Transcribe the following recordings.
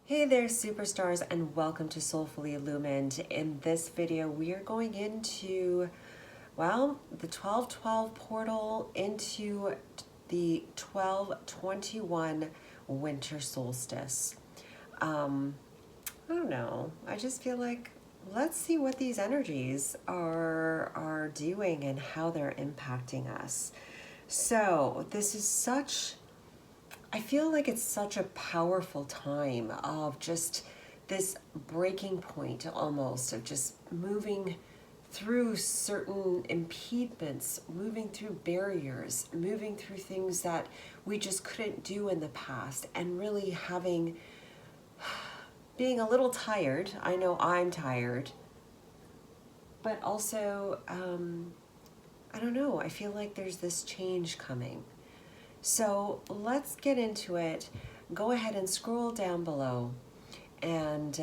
Hey there, superstars, and welcome to Soulfully Illumined. In this video, we are going into, well, the 12/12 portal into the 12/21 winter solstice. I don't know. I just feel like let's see what these energies are doing and how they're impacting us. So this is I feel like it's such a powerful time of just this breaking point almost of just moving through certain impediments, moving through barriers, moving through things that we just couldn't do in the past, and really being a little tired. I know I'm tired, but also, I don't know, I feel like there's this change coming. So let's get into it. Go ahead and scroll down below, and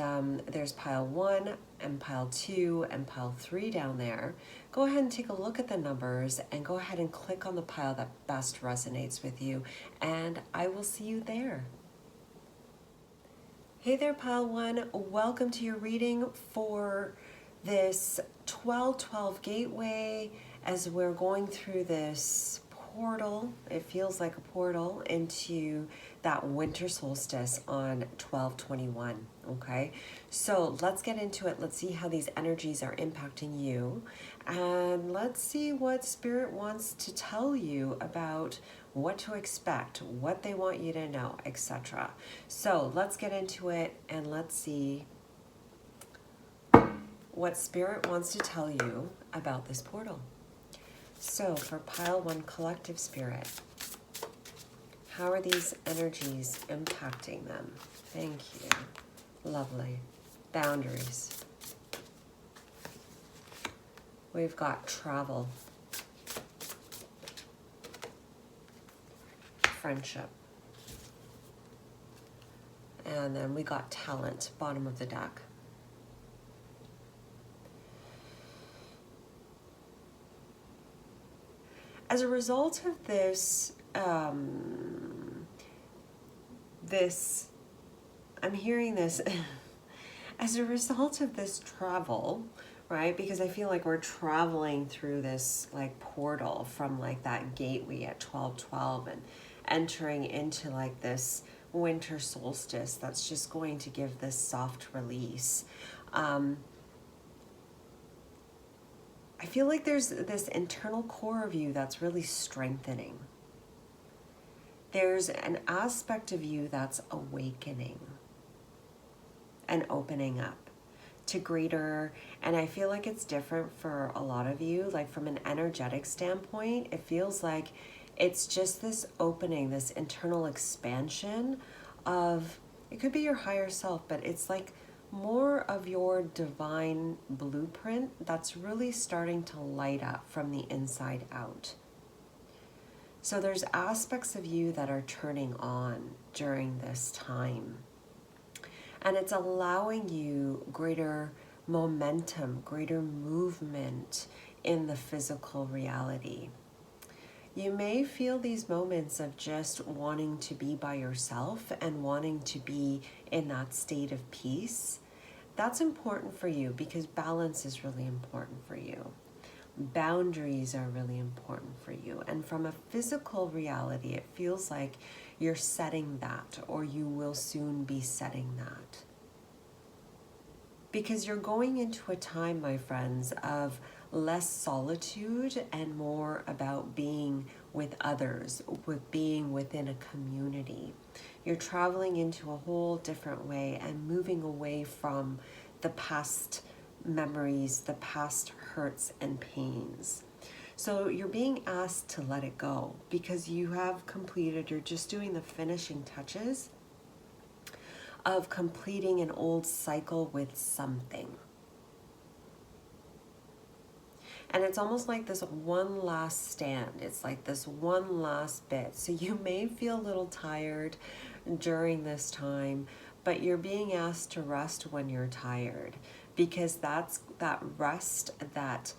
there's pile 1 and pile 2 and pile 3 down there. Go ahead and take a look at the numbers and go ahead and click on the pile that best resonates with you, and I will see you there. Hey there, pile 1. Welcome to your reading for this 12/12 gateway as we're going through this portal. It feels like a portal into that winter solstice on 12/21. Okay, so let's get into it. Let's see how these energies are impacting you, and let's see what Spirit wants to tell you about what to expect, what they want you to know, etc. So let's get into it and let's see what Spirit wants to tell you about this portal. So for pile 1, collective spirit, how are these energies impacting them? Thank you. Lovely. Boundaries. We've got travel. Friendship. And then we got talent, bottom of the deck. As a result of this, I'm hearing this, as a result of this travel, right? Because I feel like we're traveling through this like portal from like that gateway at 12/12 and entering into like this winter solstice that's just going to give this soft release. I feel like there's this internal core of you that's really strengthening. There's an aspect of you that's awakening and opening up to greater, and I feel like it's different for a lot of you. Like from an energetic standpoint, it feels like it's just this opening, this internal expansion of, it could be your higher self, but it's like more of your divine blueprint that's really starting to light up from the inside out. So there's aspects of you that are turning on during this time. And it's allowing you greater momentum, greater movement in the physical reality. You may feel these moments of just wanting to be by yourself and wanting to be in that state of peace. That's important for you because balance is really important for you. Boundaries are really important for you. And from a physical reality, it feels like you're setting that, or you will soon be setting that. Because you're going into a time, my friends, of less solitude and more about being with others, with being within a community. You're traveling into a whole different way and moving away from the past memories, the past hurts and pains. So you're being asked to let it go because you have completed, you're just doing the finishing touches of completing an old cycle with something. And it's almost like this one last stand. It's like this one last bit. So you may feel a little tired during this time, but you're being asked to rest when you're tired, because that's that rest, that,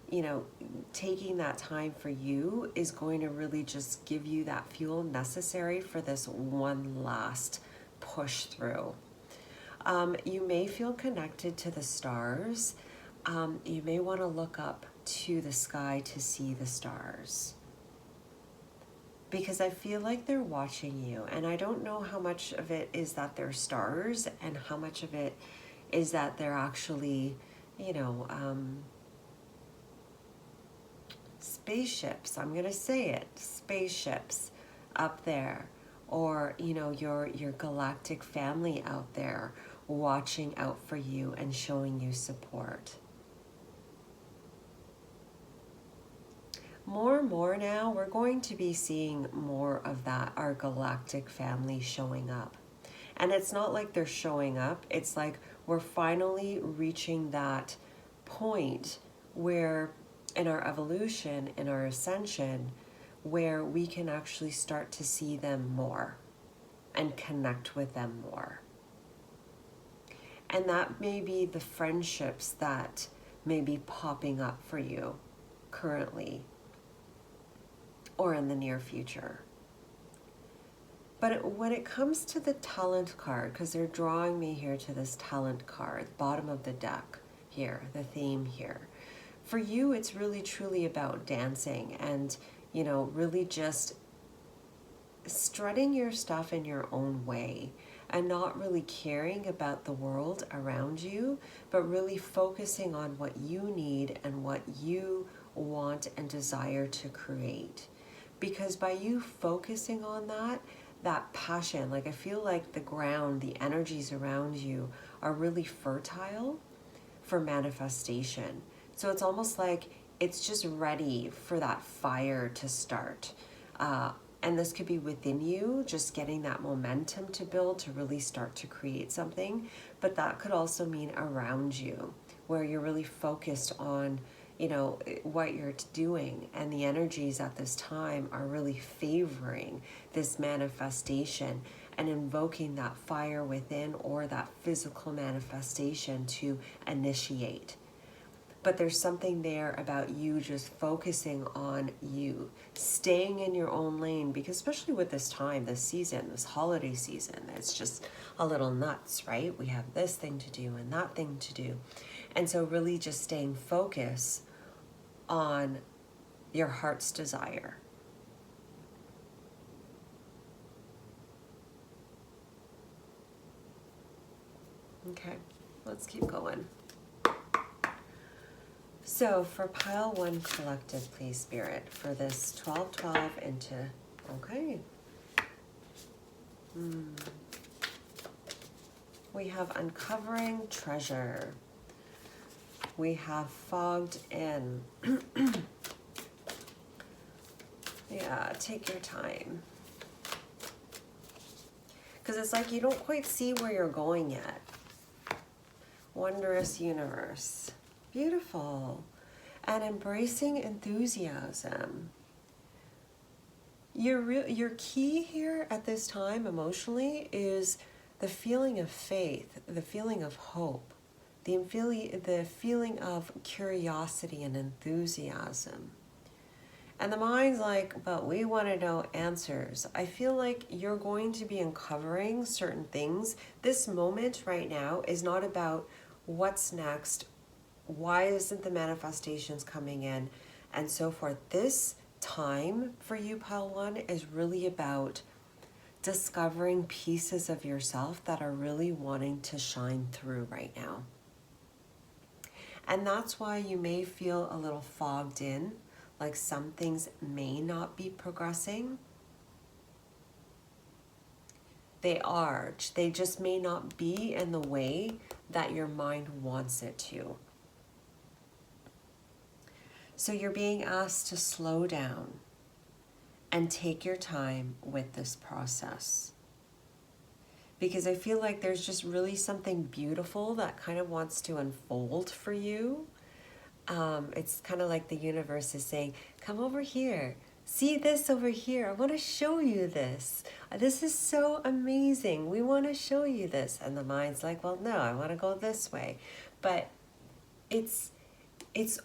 you know, taking that time for you is going to really just give you that fuel necessary for this one last push through. You may feel connected to the stars. You may want to look up to the sky to see the stars, because I feel like they're watching you, and I don't know how much of it is that they're stars and how much of it is that they're actually, you know, spaceships. I'm gonna say it, spaceships up there, or you know, your galactic family out there watching out for you and showing you support. More and more now, we're going to be seeing more of that, our galactic family showing up. And it's not like they're showing up, it's like we're finally reaching that point where in our evolution, in our ascension, where we can actually start to see them more and connect with them more. And that may be the friendships that may be popping up for you currently or in the near future. But when it comes to the talent card, because they're drawing me here to this talent card, bottom of the deck here, the theme here. For you, it's really truly about dancing and, you know, really just strutting your stuff in your own way and not really caring about the world around you, but really focusing on what you need and what you want and desire to create. Because by you focusing on that passion, like I feel like the ground, the energies around you are really fertile for manifestation. So it's almost like it's just ready for that fire to start. And this could be within you, just getting that momentum to build to really start to create something. But that could also mean around you, where you're really focused on, you know, what you're doing, and the energies at this time are really favoring this manifestation and invoking that fire within or that physical manifestation to initiate. But there's something there about you just focusing on you, staying in your own lane, because especially with this time, this season, this holiday season, it's just a little nuts, right? We have this thing to do and that thing to do. And so really just staying focused on your heart's desire. Okay, let's keep going. So for pile 1 collective, please, Spirit, for this 12-12 into, okay. We have uncovering treasure. We have fogged in. Yeah, take your time. Because it's like you don't quite see where you're going yet. Wondrous universe. Beautiful. And embracing enthusiasm. Your key here at this time emotionally is the feeling of faith, the feeling of hope, the feeling of curiosity and enthusiasm. And the mind's like, but we want to know answers. I feel like you're going to be uncovering certain things. This moment right now is not about what's next, why isn't the manifestations coming in, and so forth. This time for you, pile 1, is really about discovering pieces of yourself that are really wanting to shine through right now. And that's why you may feel a little fogged in, like some things may not be progressing. They are. They just may not be in the way that your mind wants it to. So you're being asked to slow down and take your time with this process. Because I feel like there's just really something beautiful that kind of wants to unfold for you. It's kind of like the universe is saying, come over here. See this over here. I want to show you this. This is so amazing. We want to show you this. And the mind's like, well, no, I want to go this way. But it's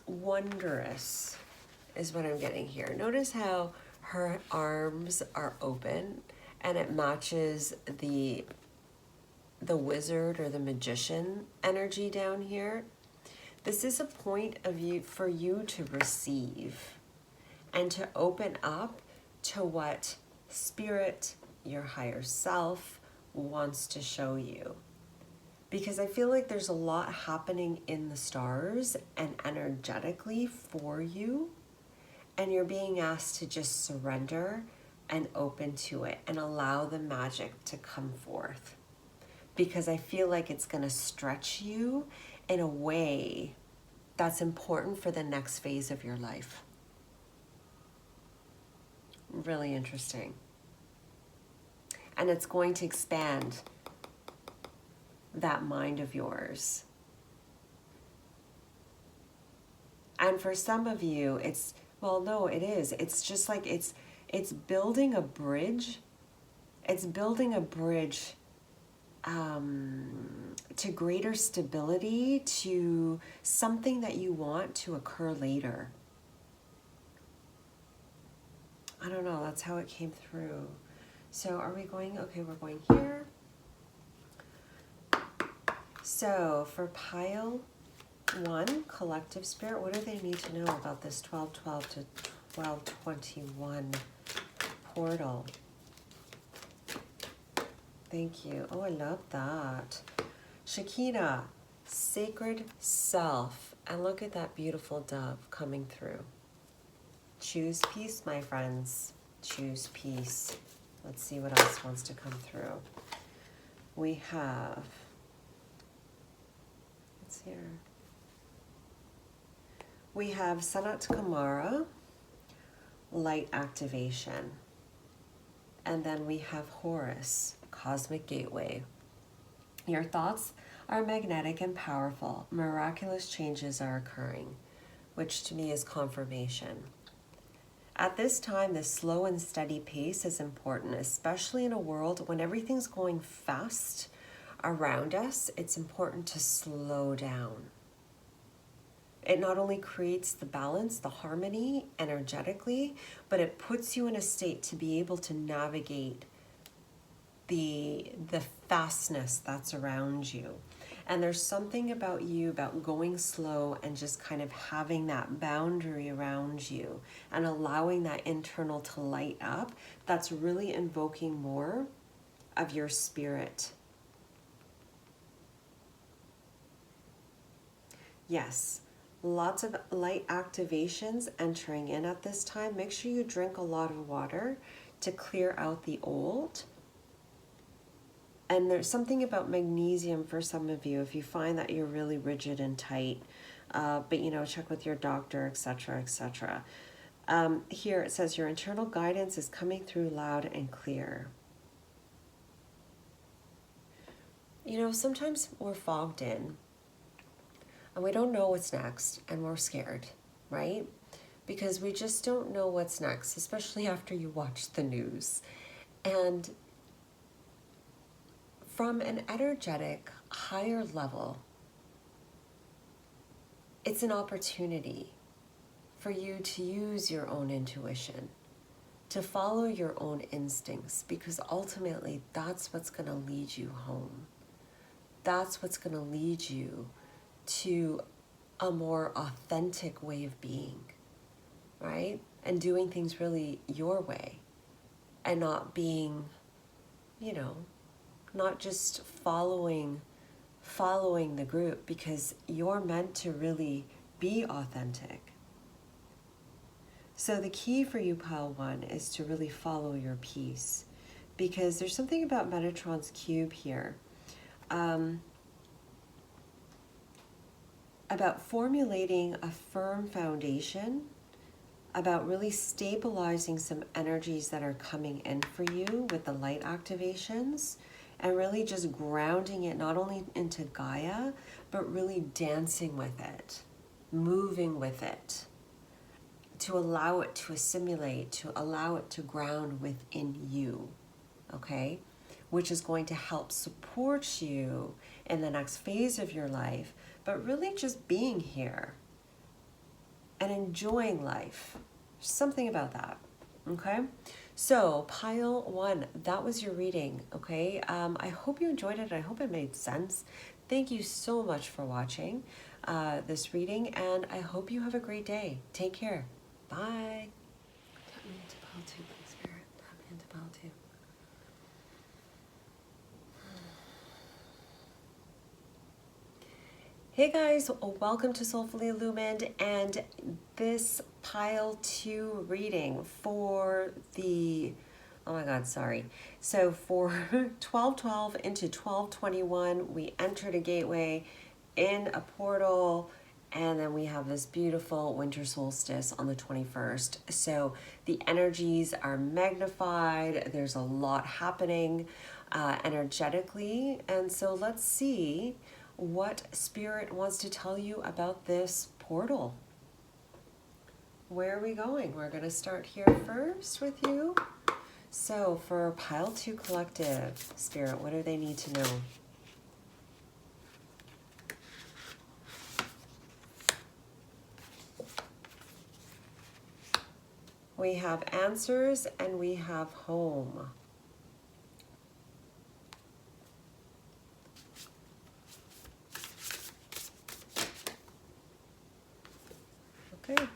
wondrous is what I'm getting here. Notice how her arms are open and it matches the the wizard or the magician energy down here. This is a point of you for you to receive and to open up to what spirit, your higher self, wants to show you. Because I feel like there's a lot happening in the stars and energetically for you, and you're being asked to just surrender and open to it and allow the magic to come forth. Because I feel like it's going to stretch you in a way that's important for the next phase of your life. Really interesting. And it's going to expand that mind of yours. And for some of you, it's, well, no, it is. It's just like it's building a bridge. It's building a bridge to greater stability, to something that you want to occur later. I don't know, that's how it came through. So are we going, okay, we're going here. So for pile 1, collective spirit, what do they need to know about this 1212 to 1221 portal? Thank you. Oh, I love that. Shekinah, sacred self. And look at that beautiful dove coming through. Choose peace, my friends. Choose peace. Let's see what else wants to come through. We have, what's here? We have Sanat Kumara, light activation. And then we have Horus, cosmic gateway. Your thoughts are magnetic and powerful. Miraculous changes are occurring, which to me is confirmation. At this time, this slow and steady pace is important, especially in a world when everything's going fast around us. It's important to slow down. It not only creates the balance, the harmony energetically, but it puts you in a state to be able to navigate the fastness that's around you. And there's something about you, about going slow and just kind of having that boundary around you and allowing that internal to light up, that's really invoking more of your spirit. Yes, lots of light activations entering in at this time. Make sure you drink a lot of water to clear out the old. And there's something about magnesium for some of you if you find that you're really rigid and tight, but you know, check with your doctor, etc., etc. Here it says your internal guidance is coming through loud and clear. You know, sometimes we're fogged in and we don't know what's next and we're scared, right? Because we just don't know what's next, especially after you watch the news. And from an energetic, higher level, it's an opportunity for you to use your own intuition, to follow your own instincts, because ultimately that's what's going to lead you home. That's what's going to lead you to a more authentic way of being, right? And doing things really your way and not being, you know, not just following the group, because you're meant to really be authentic. So the key for you, pile 1, is to really follow your peace, because there's something about Metatron's cube here, about formulating a firm foundation, about really stabilizing some energies that are coming in for you with the light activations, and really just grounding it not only into Gaia, but really dancing with it, moving with it, to allow it to assimilate, to allow it to ground within you, okay? Which is going to help support you in the next phase of your life, but really just being here and enjoying life. Something about that, okay? So pile 1, that was your reading, okay? I hope you enjoyed it. I hope it made sense. Thank you so much for watching this reading, and I hope you have a great day. Take care. Bye. Tap me into pile 2, please, Spirit. Tap me into pile 2. Hey guys, welcome to Soulfully Illumined, and this pile 2 reading for the, oh my god, sorry. So for 12/12 into 12/21, we entered a gateway in a portal, and then we have this beautiful winter solstice on the 21st. So the energies are magnified, there's a lot happening energetically, and so let's see what Spirit wants to tell you about this portal. Where are we going? We're going to start here first with you. So for pile 2 collective, Spirit, what do they need to know? We have answers and we have home. Okay,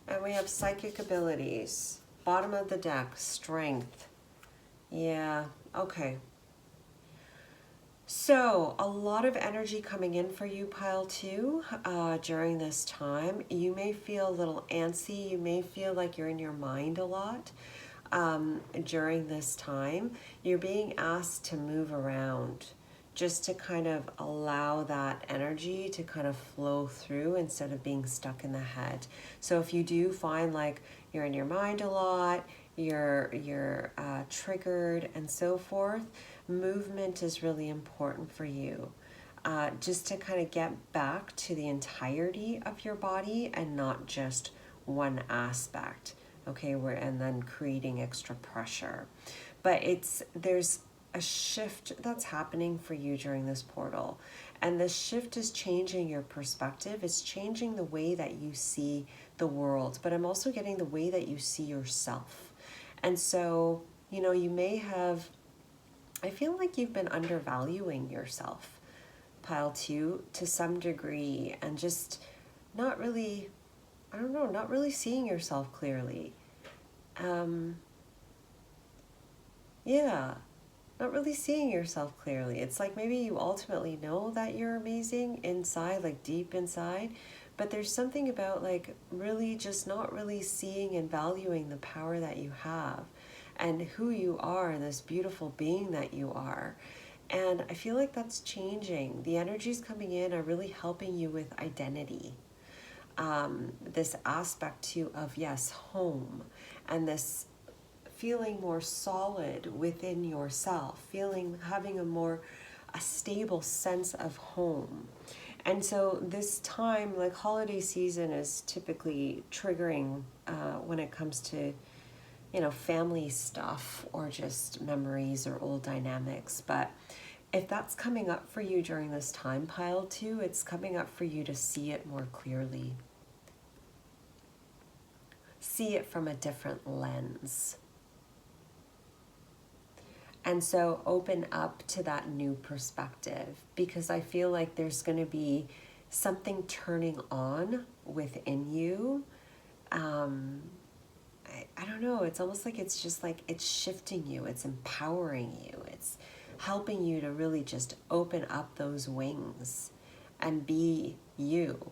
and we have psychic abilities. Bottom of the deck, strength. Yeah, okay. So a lot of energy coming in for you, pile 2, during this time. You may feel a little antsy. You may feel like you're in your mind a lot during this time. You're being asked to move around, just to kind of allow that energy to kind of flow through instead of being stuck in the head. So if you do find like you're in your mind a lot, you're triggered and so forth, movement is really important for you. Just to kind of get back to the entirety of your body and not just one aspect, okay, and then creating extra pressure. But there's a shift that's happening for you during this portal, and this shift is changing your perspective. It's changing the way that you see the world, but I'm also getting the way that you see yourself. And so, you know, you may have, I feel like you've been undervaluing yourself, pile 2, to some degree, and just not really, I don't know, not really seeing yourself clearly. Yeah, not really seeing yourself clearly. It's like maybe you ultimately know that you're amazing inside, like deep inside, but there's something about like really just not really seeing and valuing the power that you have and who you are and this beautiful being that you are. And I feel like that's changing. The energies coming in are really helping you with identity. This aspect too of, yes, home, and this feeling more solid within yourself, having a stable sense of home. And so this time, like holiday season, is typically triggering when it comes to, you know, family stuff or just memories or old dynamics. But if that's coming up for you during this time, pile 2, it's coming up for you to see it more clearly. See it from a different lens. And so open up to that new perspective, because I feel like there's going to be something turning on within you. I don't know, it's almost like it's just like it's shifting you, it's empowering you, it's helping you to really just open up those wings and be you.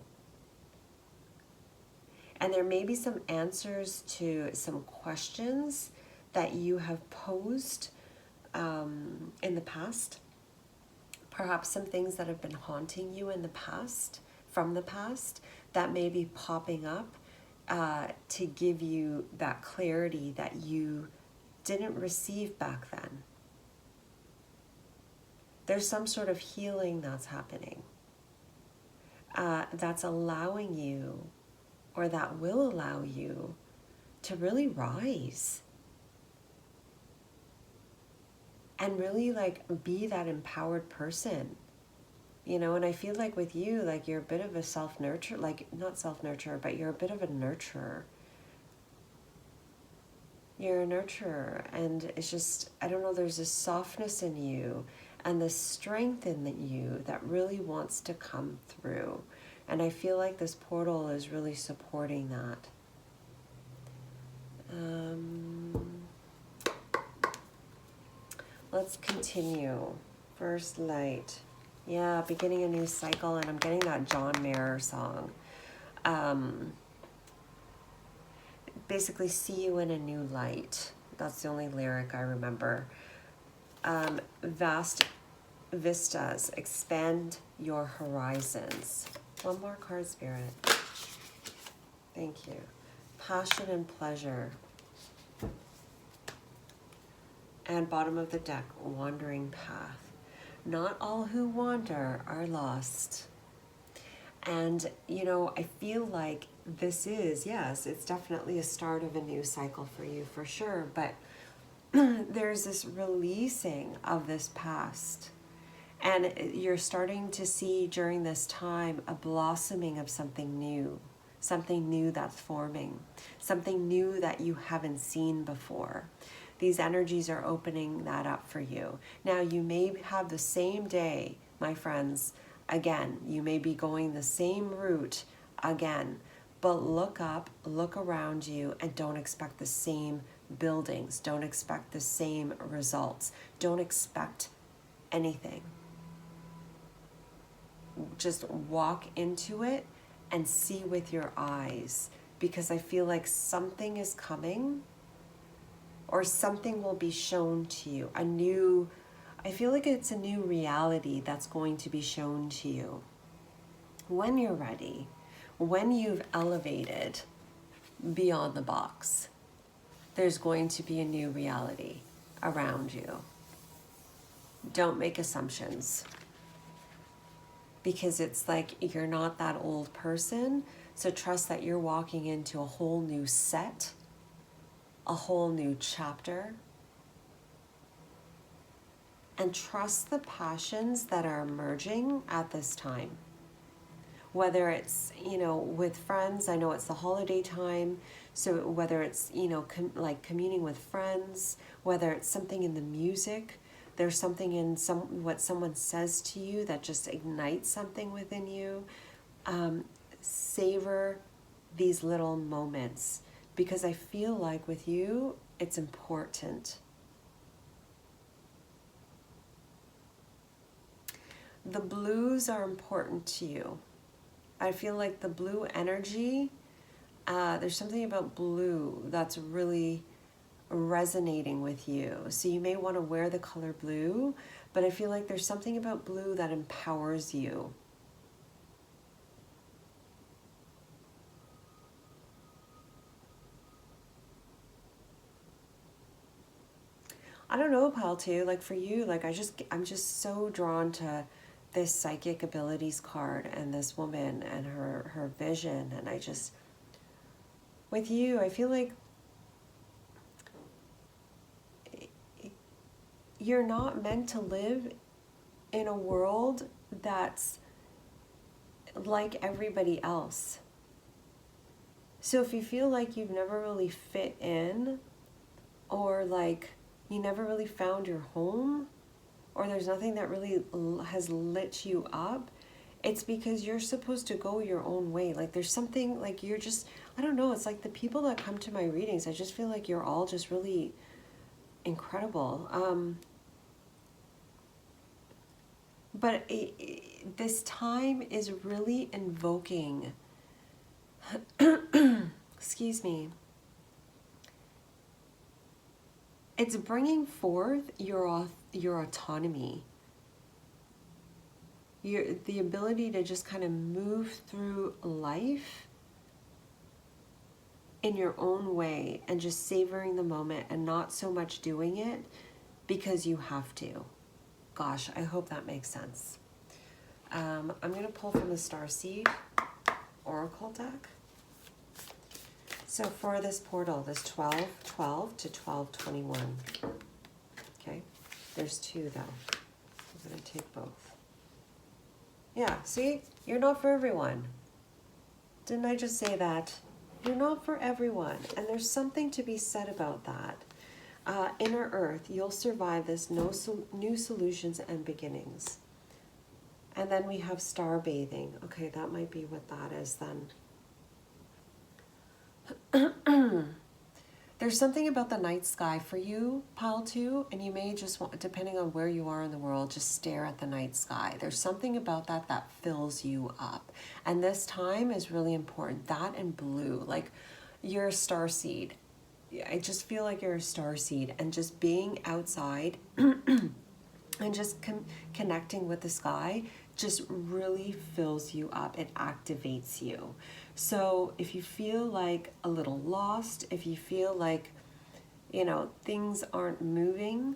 And there may be some answers to some questions that you have posed in the past, perhaps some things that have been haunting you in the past, from the past, that may be popping up to give you that clarity that you didn't receive back then. There's some sort of healing that's happening that's allowing you, or that will allow you, to really rise and really like be that empowered person, you know. And I feel like with you, like you're a bit of a self-nurture, like not self-nurture, but you're a bit of a nurturer. You're a nurturer, and it's just, I don't know, there's this softness in you and this strength in you that really wants to come through. And I feel like this portal is really supporting that. Let's continue. First light. Yeah, beginning a new cycle, and I'm getting that John Mayer song. Basically, see you in a new light. That's the only lyric I remember. Vast vistas, expand your horizons. One more card, Spirit. Thank you. Passion and pleasure. And bottom of the deck, wandering path. Not all who wander are lost. And, you know, I feel like this is, yes, it's definitely a start of a new cycle for you, for sure. But there's this releasing of this past. And you're starting to see during this time a blossoming of something new that's forming, something new that you haven't seen before. These energies are opening that up for you. Now, you may have the same day, my friends, again. You may be going the same route again, but look up, look around you, and don't expect the same buildings. Don't expect the same results. Don't expect anything. Just walk into it and see with your eyes, because I feel like something is coming, or something will be shown to you. I feel like it's a new reality that's going to be shown to you. When you're ready, when you've elevated beyond the box, there's going to be a new reality around you. Don't make assumptions, because it's like you're not that old person. So trust that you're walking into a whole new set, a whole new chapter, and trust the passions that are emerging at this time. Whether it's, you know, with friends, I know it's the holiday time, so whether it's, you know, like communing with friends, whether it's something in the music, there's something in what someone says to you that just ignites something within you. Savor these little moments, because I feel like with you, it's important. The blues are important to you. I feel like the blue energy, there's something about blue that's really resonating with you. So you may want to wear the color blue, but I feel like there's something about blue that empowers you. I don't know, pal, too, like for you, like I'm just so drawn to this psychic abilities card and this woman and her vision. And I just, with you, I feel like you're not meant to live in a world that's like everybody else. So if you feel like you've never really fit in, or like you never really found your home, or there's nothing that really has lit you up, it's because you're supposed to go your own way. Like there's something, like you're just, I don't know, it's like the people that come to my readings, I just feel like you're all just really incredible. But this time is really invoking, excuse me, it's bringing forth your autonomy, the ability to just kind of move through life in your own way and just savoring the moment and not so much doing it because you have to. Gosh, I hope that makes sense. I'm going to pull from the Starseed Oracle deck. So for this portal, this 12/12 to 12/21. Okay, there's two though. I'm going to take both. Yeah, see? You're not for everyone. Didn't I just say that? You're not for everyone. And there's something to be said about that. Inner Earth, you'll survive this. New solutions and beginnings. And then we have star bathing. Okay, that might be what that is then. There's something about the night sky for you, pile 2, and you may just want, depending on where you are in the world, just stare at the night sky. There's something about that that fills you up. And this time is really important. That and blue, like you're a starseed. I just feel like you're a starseed, and just being outside and just connecting with the sky just really fills you up. It activates you. So if you feel like a little lost, if you feel like, you know, things aren't moving,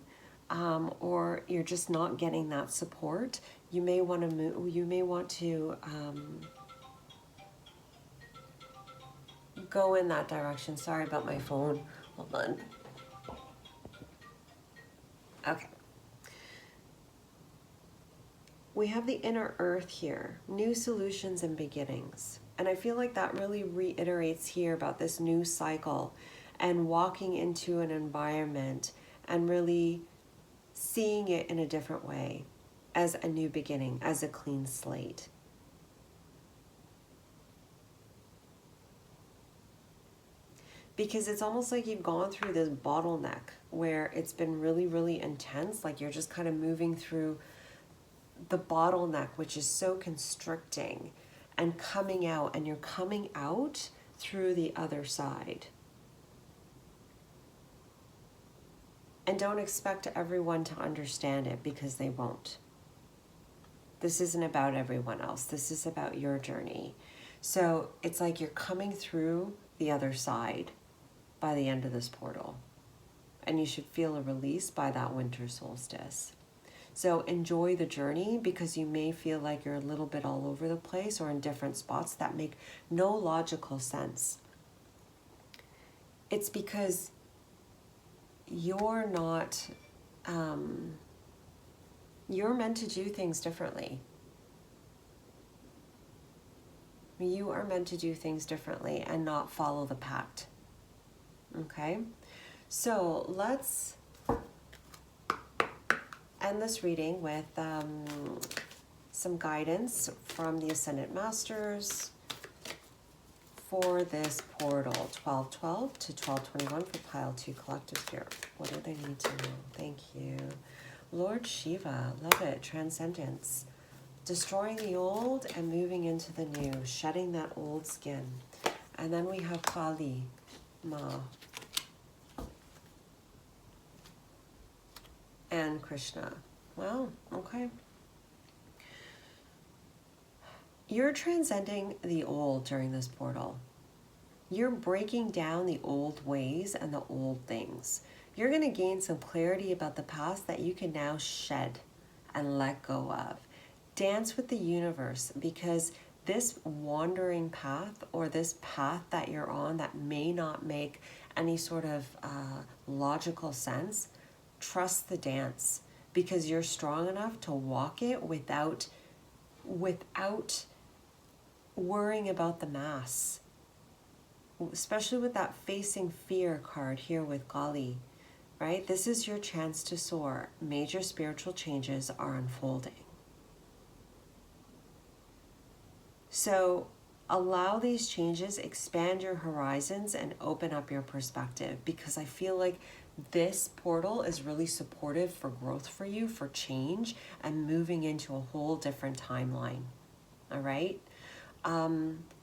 or you're just not getting that support, you may want to move. You may want to go in that direction. Sorry about my phone. Hold on. Okay. We have the inner earth here, new solutions and beginnings. And I feel like that really reiterates here about this new cycle and walking into an environment and really seeing it in a different way, as a new beginning, as a clean slate. Because it's almost like you've gone through this bottleneck where it's been really, really intense, like you're just kind of moving through the bottleneck, which is so constricting, and coming out, and you're coming out through the other side. And don't expect everyone to understand it, because they won't. This isn't about everyone else. This is about your journey. So it's like you're coming through the other side by the end of this portal. And you should feel a release by that winter solstice. So enjoy the journey, because you may feel like you're a little bit all over the place or in different spots that make no logical sense. It's because you're not, you're meant to do things differently. You are meant to do things differently and not follow the pact. Okay? So let's end this reading with some guidance from the Ascendant Masters for this portal, 1212 to 1221 for pile 2 collective spirit. What do they need to know? Thank you. Lord Shiva, love it, transcendence. Destroying the old and moving into the new, shedding that old skin. And then we have Kali, Ma, and Krishna. Wow, okay. You're transcending the old during this portal. You're breaking down the old ways and the old things. You're going to gain some clarity about the past that you can now shed and let go of. Dance with the universe, because this wandering path, or this path that you're on that may not make any sort of logical sense, trust the dance, because you're strong enough to walk it without worrying about the mass. Especially with that facing fear card here with Kali, right? This is your chance to soar. Major spiritual changes are unfolding. So allow these changes, expand your horizons, and open up your perspective, because I feel like this portal is really supportive for growth for you, for change, and moving into a whole different timeline. All right?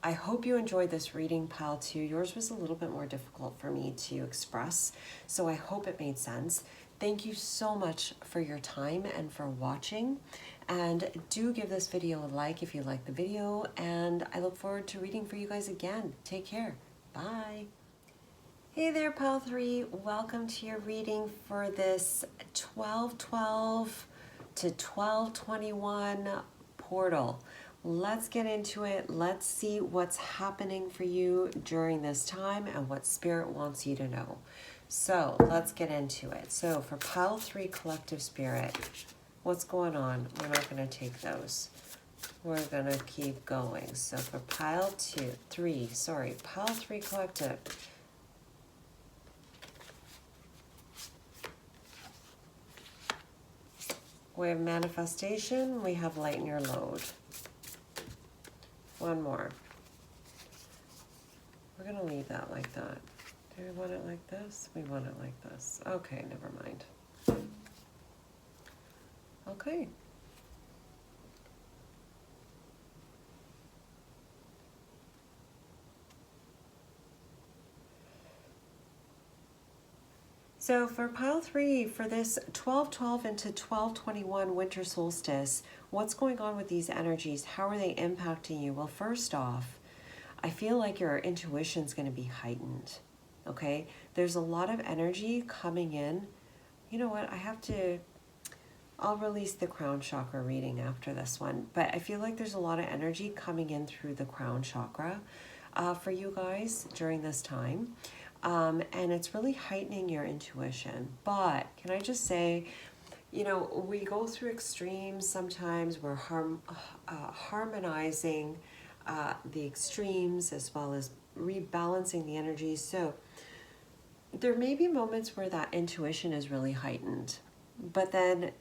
I hope you enjoyed this reading, pile 2. Yours was a little bit more difficult for me to express, so I hope it made sense. Thank you so much for your time and for watching. And do give this video a like if you like the video, and I look forward to reading for you guys again. Take care. Bye. Hey there, pile 3. Welcome to your reading for this 1212 to 1221 portal. Let's get into it. Let's see what's happening for you during this time and what Spirit wants you to know. So let's get into it. So for pile 3 collective spirit, what's going on? We're not going to take those. we're gonna keep going. So for pile pile 3 collective. We have manifestation, we have lighten your load. One more. We're gonna leave that like that. Do we want it like this? We want it like this. Okay, never mind. Okay. So for pile 3, for this 12/12 into 12/21 winter solstice, what's going on with these energies? How are they impacting you? Well, first off, I feel like your intuition's going to be heightened, okay? There's a lot of energy coming in. You know what? I'll release the crown chakra reading after this one, but I feel like there's a lot of energy coming in through the crown chakra for you guys during this time. And it's really heightening your intuition. But can I just say, you know, we go through extremes sometimes. We're harmonizing the extremes as well as rebalancing the energies. So there may be moments where that intuition is really heightened. But then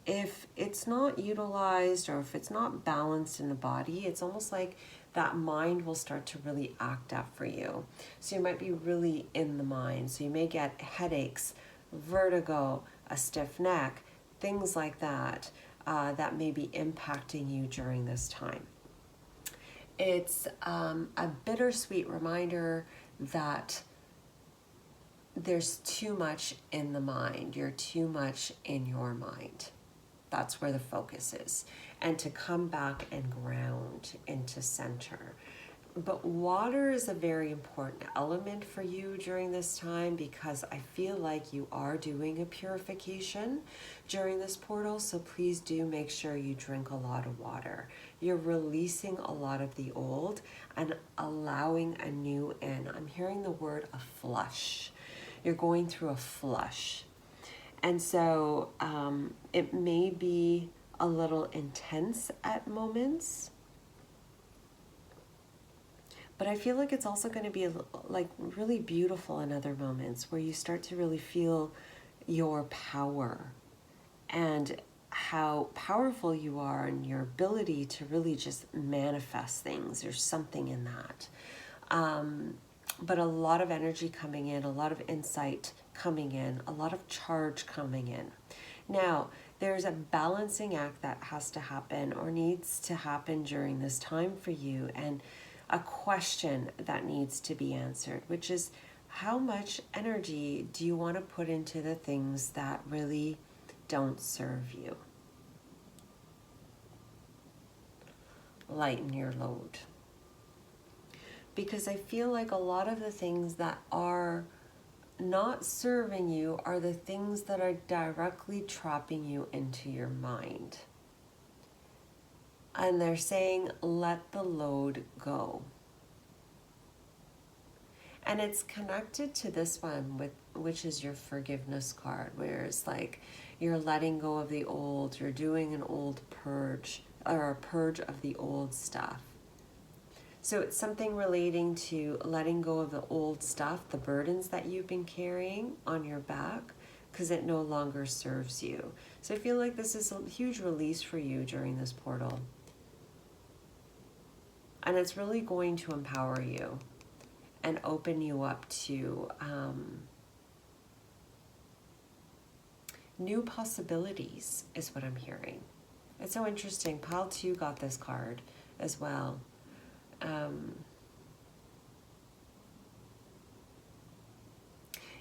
if it's not utilized or if it's not balanced in the body, it's almost like that mind will start to really act up for you. So you might be really in the mind. So you may get headaches, vertigo, a stiff neck, things like that, that may be impacting you during this time. It's a bittersweet reminder that there's too much in the mind. You're too much in your mind. That's where the focus is. And to come back and ground into center. But water is a very important element for you during this time because I feel like you are doing a purification during this portal. So please do make sure you drink a lot of water. You're releasing a lot of the old and allowing a new in. I'm hearing the word a flush. You're going through a flush. And so it may be a little intense at moments, but I feel like it's also going to be like really beautiful in other moments where you start to really feel your power and how powerful you are and your ability to really just manifest things. There's something in that. But a lot of energy coming in, a lot of insight coming in, a lot of charge coming in. Now, there's a balancing act that has to happen or needs to happen during this time for you, and a question that needs to be answered, which is how much energy do you want to put into the things that really don't serve you? Lighten your load. Because I feel like a lot of the things that are not serving you are the things that are directly trapping you into your mind. And they're saying, let the load go. And it's connected to this one, which is your forgiveness card, where it's like you're letting go of the old, you're doing an old purge, or a purge of the old stuff. So it's something relating to letting go of the old stuff, the burdens that you've been carrying on your back, because it no longer serves you. So I feel like this is a huge release for you during this portal. And it's really going to empower you and open you up to new possibilities, is what I'm hearing. It's so interesting. Pile 2 got this card as well.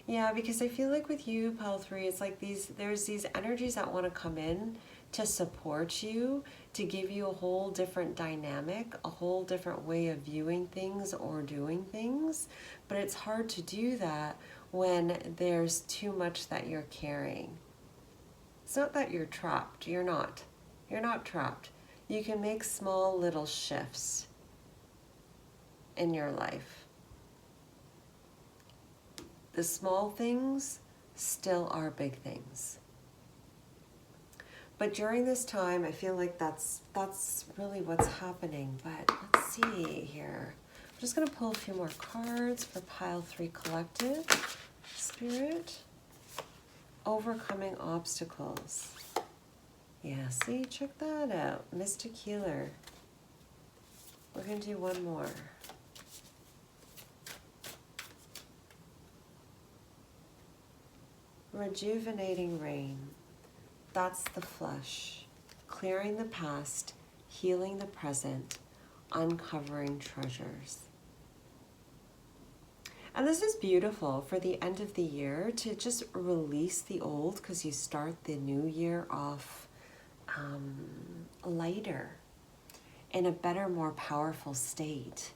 Yeah, because I feel like with you, pile 3, it's like there's these energies that want to come in to support you, to give you a whole different dynamic, a whole different way of viewing things or doing things. But it's hard to do that when there's too much that you're carrying. It's not that you're trapped. You're not. You're not trapped. You can make small little shifts in your life. The small things still are big things. But during this time, I feel like that's really what's happening. But let's see here. I'm just going to pull a few more cards for pile 3 collective. Spirit. Overcoming obstacles. Yeah, see, check that out. Mystic Healer. We're going to do one more. Rejuvenating rain. That's the flush. Clearing the past, healing the present, uncovering treasures. And this is beautiful for the end of the year to just release the old, because you start the new year off lighter, in a better, more powerful state.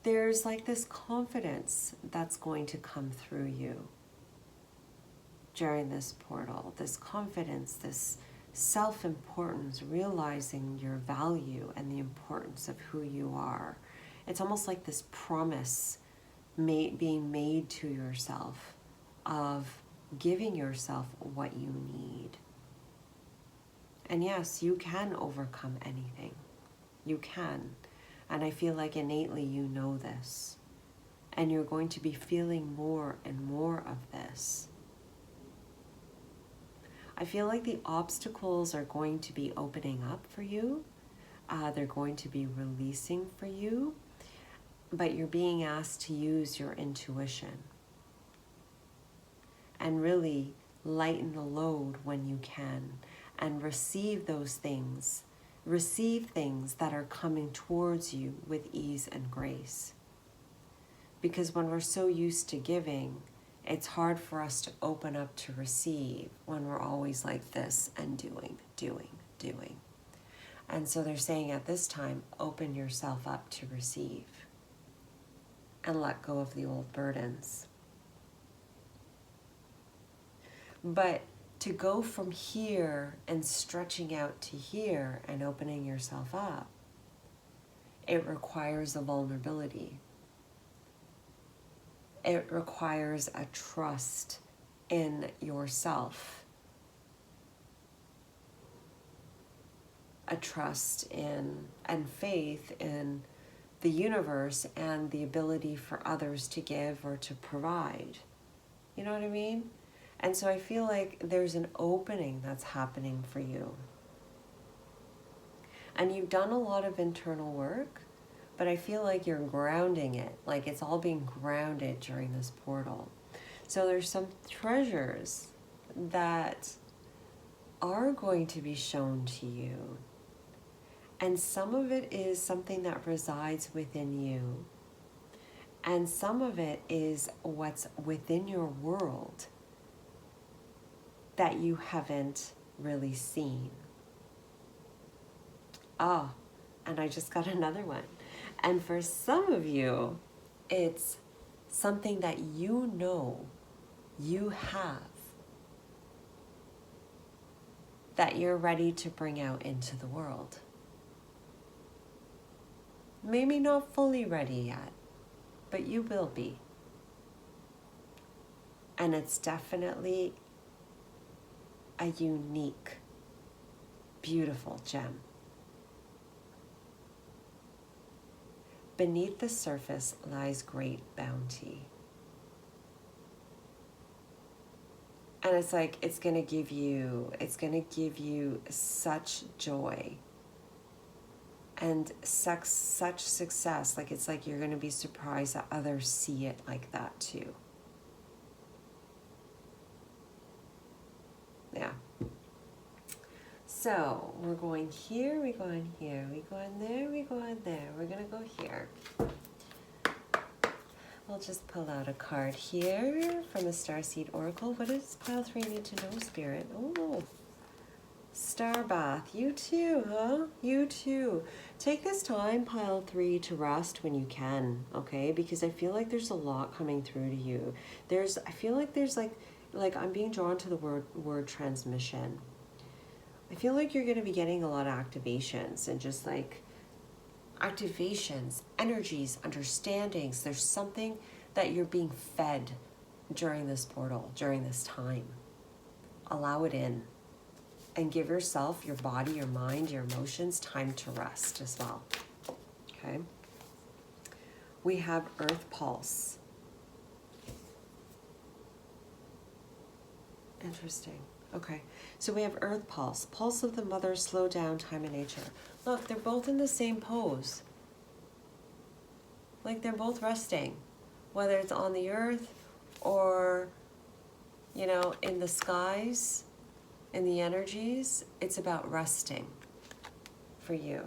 There's like this confidence that's going to come through you during this portal. This confidence, this self-importance, realizing your value and the importance of who you are. It's almost like this promise being made to yourself of giving yourself what you need. And yes, you can overcome anything. You can. And I feel like innately you know this. And you're going to be feeling more and more of this. I feel like the obstacles are going to be opening up for you. They're going to be releasing for you. But you're being asked to use your intuition. And really lighten the load when you can. And receive those things. Receive things that are coming towards you with ease and grace. Because when we're so used to giving, it's hard for us to open up to receive when we're always like this and doing. And so they're saying at this time, open yourself up to receive and let go of the old burdens. But to go from here and stretching out to here and opening yourself up, it requires a vulnerability. It requires a trust in yourself. A trust in and faith in the universe and the ability for others to give or to provide. You know what I mean? And so I feel like there's an opening that's happening for you. And you've done a lot of internal work, but I feel like you're grounding it. Like it's all being grounded during this portal. So there's some treasures that are going to be shown to you. And some of it is something that resides within you. And some of it is what's within your world that you haven't really seen. Oh, and I just got another one. And for some of you, it's something that you know you have that you're ready to bring out into the world. Maybe not fully ready yet, but you will be. And it's definitely a unique, beautiful gem. Beneath the surface lies great bounty. And it's like, it's gonna give you such joy and such success. Like, it's like you're gonna be surprised that others see it like that too. Yeah. So we're going here, we go in here, we go in there, we go in there. We're gonna go here. We'll just pull out a card here from the Starseed Oracle. What does pile 3 need to know, Spirit? Oh, Star Bath. You too, huh? You too. Take this time, pile 3, to rest when you can, okay? Because I feel like there's a lot coming through to you. I feel like there's like I'm being drawn to the word transmission. I feel like you're going to be getting a lot of activations and just like activations, energies, understandings. There's something that you're being fed during this portal, during this time. Allow it in. And give yourself, your body, your mind, your emotions time to rest as well. Okay? We have Earth Pulse. Interesting. Okay. So we have Earth Pulse. Pulse of the Mother, slow down, time in nature. Look, they're both in the same pose. Like they're both resting. Whether it's on the earth or, you know, in the skies, in the energies, it's about resting for you.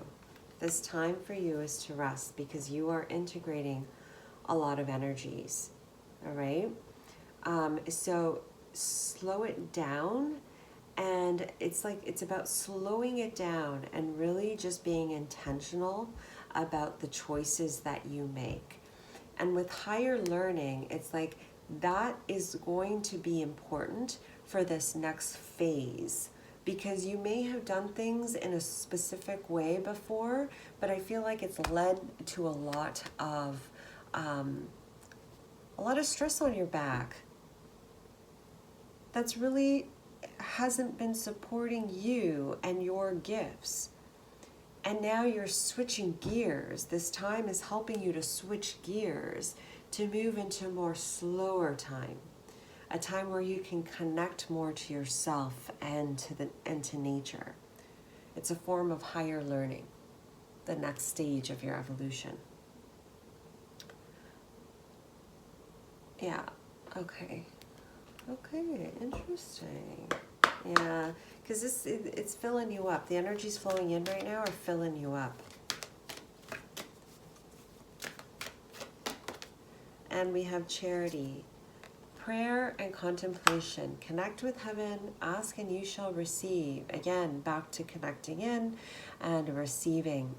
This time for you is to rest because you are integrating a lot of energies, all right? So slow it down, and it's like, it's about slowing it down and really just being intentional about the choices that you make. And with higher learning, it's like that is going to be important for this next phase, because you may have done things in a specific way before, but I feel like it's led to a lot of stress on your back that's really hasn't been supporting you and your gifts. And now you're switching gears. This time is helping you to switch gears to move into a more slower time. A time where you can connect more to yourself and to nature. It's a form of higher learning, the next stage of your evolution. Yeah, okay. Okay, interesting. Yeah, because it's filling you up. The energies flowing in right now are filling you up. And we have Charity. Prayer and contemplation. Connect with heaven, ask and you shall receive. Again, back to connecting in and receiving.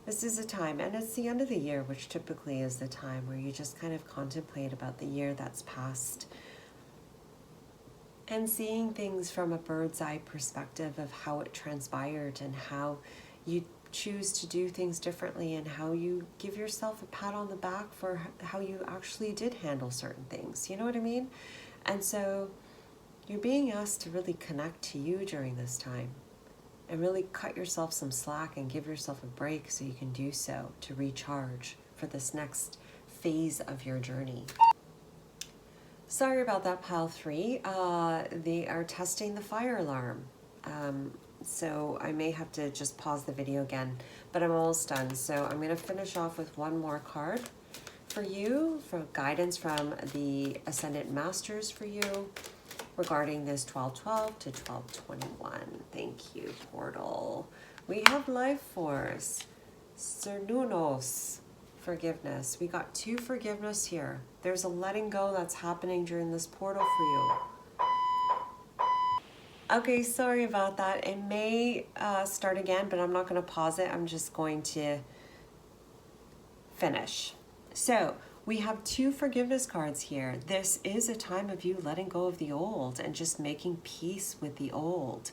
This is a time, and it's the end of the year, which typically is the time where you just kind of contemplate about the year that's passed and seeing things from a bird's eye perspective of how it transpired and how you choose to do things differently and how you give yourself a pat on the back for how you actually did handle certain things. You know what I mean? And so you're being asked to really connect to you during this time and really cut yourself some slack and give yourself a break so you can do so to recharge for this next phase of your journey. Sorry about that, pile 3. They are testing the fire alarm. So I may have to just pause the video again, but I'm almost done. So I'm going to finish off with one more card for you, for guidance from the Ascendant Masters for you regarding this 12/12 to 12/21. Thank you, Portal. We have Life Force, Cernunos, forgiveness. We got 2 forgiveness here. There's a letting go that's happening during this portal for you. Okay, sorry about that. It may start again, but I'm not going to pause it. I'm just going to finish. So we have 2 forgiveness cards here. This is a time of you letting go of the old and just making peace with the old.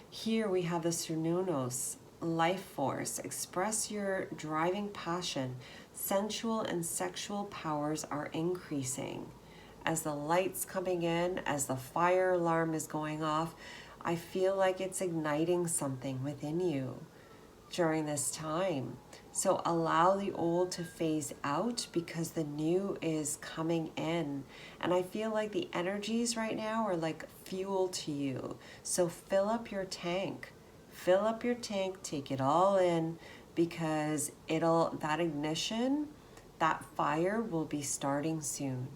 Here we have the Cernunos, Life Force. Express your driving passion. Sensual and sexual powers are increasing. As the light's coming in, as the fire alarm is going off, I feel like it's igniting something within you during this time. So allow the old to phase out because the new is coming in. And I feel like the energies right now are like fuel to you. So fill up your tank. Fill up your tank, take it all in, because that ignition, that fire will be starting soon.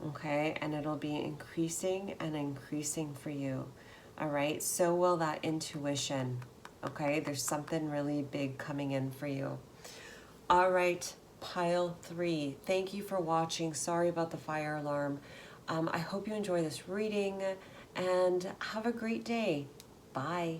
Okay, and it'll be increasing and increasing for you. All right, so will that intuition. Okay, there's something really big coming in for you. All right, pile 3. Thank you for watching. Sorry about the fire alarm. I hope you enjoy this reading and have a great day. Bye.